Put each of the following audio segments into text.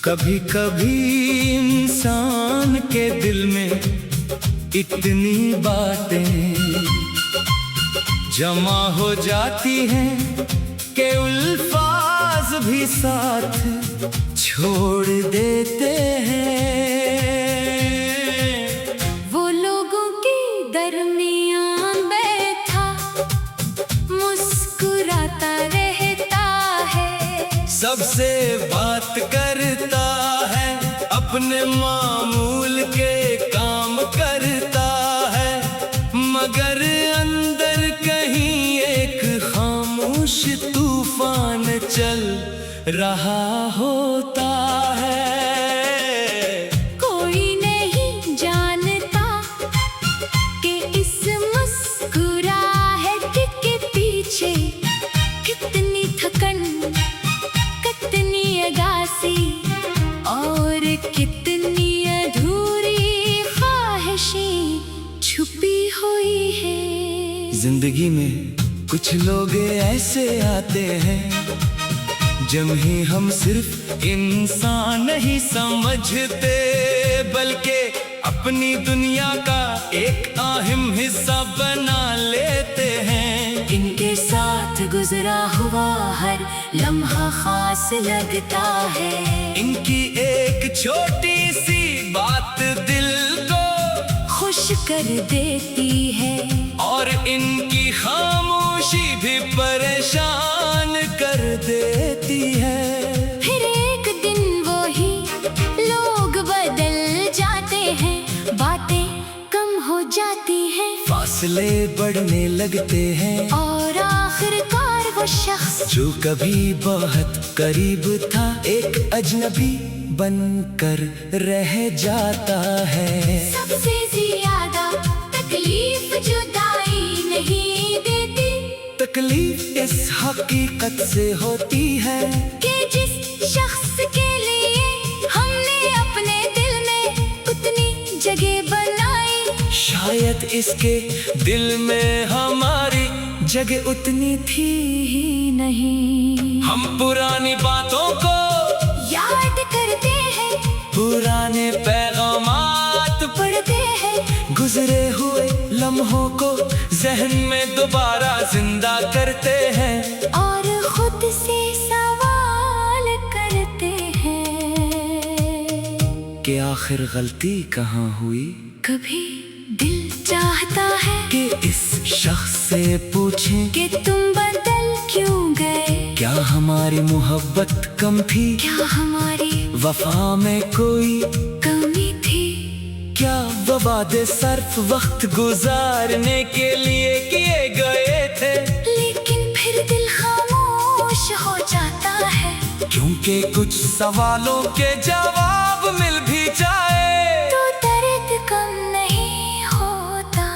कभी कभी इंसान के दिल में इतनी बातें जमा हो जाती हैं कि अल्फाज भी साथ छोड़ देते हैं। वो लोगों के दरमियान बैठा मुस्कुराता रहता है, सबसे बात करता है, अपने मामूल के काम करता है, मगर अंदर कहीं एक खामोश तूफान चल रहा होता है। कोई नहीं जानता कि इस मुस्कुराहट के पीछे कितनी थकन, कितनी अगासी और कितनी अधूरी ख्वाहिशें छुपी हुई है। जिंदगी में कुछ लोग ऐसे आते हैं जिन्हें हम सिर्फ इंसान नहीं समझते, बल्कि अपनी दुनिया का एक अहम हिस्सा बना लेते हैं। इनके साथ गुजरा हुआ हर लम्हा खास लगता है, इनकी एक छोटी सी बात दिल को खुश कर देती है, और इनकी खामोशी भी परेशान कर देती है। फिर एक दिन वो ही लोग बदल जाते हैं, बातें कम हो जाती हैं, फासले बढ़ने लगते हैं, और आखिरकार वो शख्स जो कभी बहुत करीब था एक अजनबी बनकर रह जाता है। सबसे ज्यादा तकलीफ जुदाई नहीं देती, तकलीफ इस हकीकत से होती है कि जिस शख्स के लिए हमने अपने दिल में उतनी जगह बनाई, शायद इसके दिल में हमारी जगह उतनी थी ही नहीं। हम पुरानी बातों को याद करते हैं, पुराने पैगामात पढ़ते हैं, गुजरे हुए लम्हों को जहन में दोबारा जिंदा करते हैं, और खुद से सवाल करते हैं कि आखिर गलती कहाँ हुई। कभी दिल चाहता है कि इस शख्स से पूछें कि तुम बदल क्यों गए, क्या हमारी मोहब्बत कम थी, क्या हमारी वफा में कोई कमी थी, क्या वो वादे सिर्फ वक्त गुजारने के लिए किए गए थे। लेकिन फिर दिल खामोश हो जाता है, क्योंकि कुछ सवालों के जवाब मिल भी जाए तो दर्द कम नहीं होता।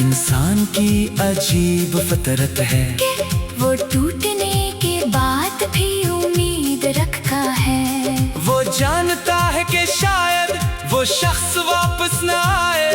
इंसान की अजीब फितरत है कि वो टूटने के बाद भी उम्मीद रखता है, वो जानता है कि शायद वो शख्स वापस न आए,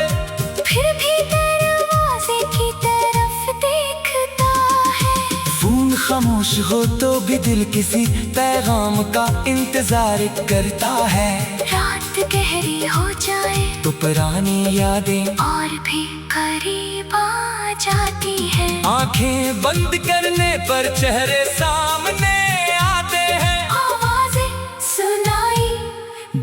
फिर भी दरवाजे की तरफ देखता है। फोन खामोश हो तो भी दिल किसी पैगाम का इंतजार करता है। रात गहरी हो जाए तो पुरानी यादें और भी करीब आ जाती है, आंखें बंद करने पर चेहरे सामने आते हैं, आवाजें सुनाई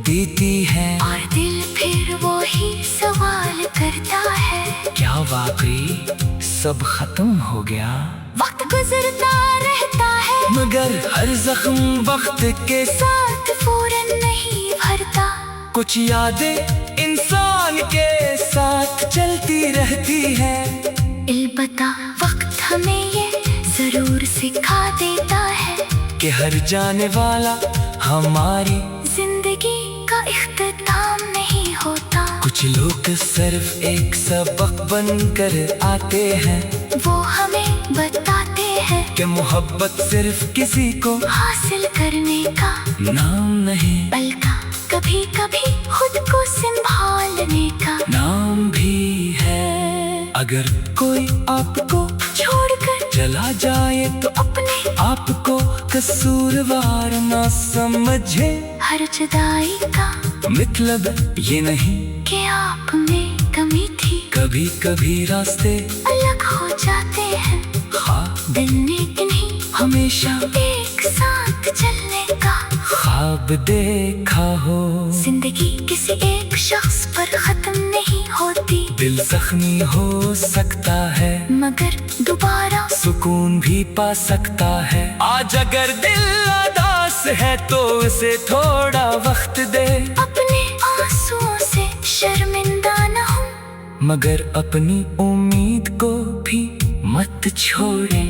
देती है, और दिल फिर वो ही सवाल करता है, क्या वाकई सब खत्म हो गया। वक्त गुजरता रहता है, मगर हर जख्म वक्त के साथ फौरन नहीं भरता, कुछ यादें इंसान के साथ चलती रहती है। अलबत्ता वक्त हमें ये जरूर सिखा देता है कि हर जाने वाला हमारी जिंदगी का इख्तिताम नहीं होता। कुछ लोग सिर्फ एक सबक बनकर आते हैं, वो हमें बताते हैं कि मोहब्बत सिर्फ किसी को हासिल करने का नाम नहीं, बल्कि कभी कभी खुद को संभालने अगर कोई आपको छोड़कर चला जाए तो अपने आपको कसूरवार ना समझे। हर जुदाई का मतलब ये नहीं कि आप में कमी थी। कभी कभी रास्ते अलग हो जाते हैं, हाँ दिल ने इन्हीं हमेशा एक साथ चलने का ख्वाब देखा हो। जिंदगी किसी एक शख्स पर खत्म नहीं होती, दिल जख्मी हो सकता है मगर दोबारा सुकून भी पा सकता है। आज अगर दिल उदास है तो उसे थोड़ा वक्त दे। अपने आंसुओं से शर्मिंदा न हो, मगर अपनी उम्मीद को भी मत छोड़े।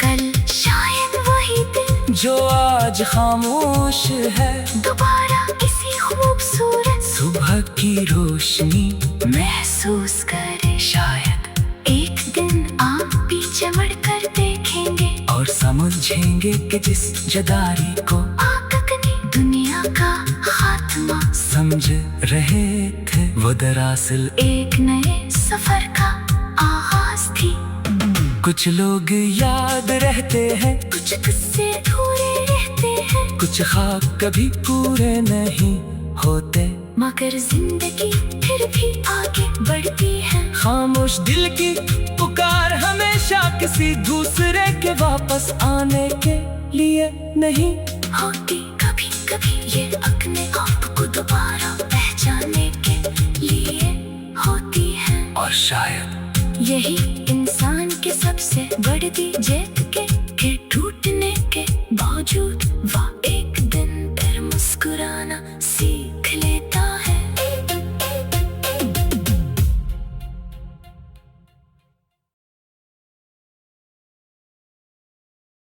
कल शायद वही दिल जो आज खामोश है दोबारा इसी खूबसूरत सुबह की रोशनी महसूस करे। शायद एक दिन आप पीछे मुड़कर देखेंगे और समझेंगे कि जिस जदारी को आककनी दुनिया का खात्मा समझ रहे थे वो दरअसल एक नए सफर का आगाज थी। कुछ लोग याद रहते हैं, कुछ किस्से अधूरे रहते हैं, कुछ ख्वाब कभी पूरे नहीं होते, मगर जिंदगी फिर भी आगे बढ़ती है। खामोश दिल की पुकार हमेशा किसी दूसरे के वापस आने के लिए नहीं होती, कभी कभी ये अपने आप को दोबारा पहचानने के लिए होती है। और शायद यही इंसान के सबसे बड़ी जीत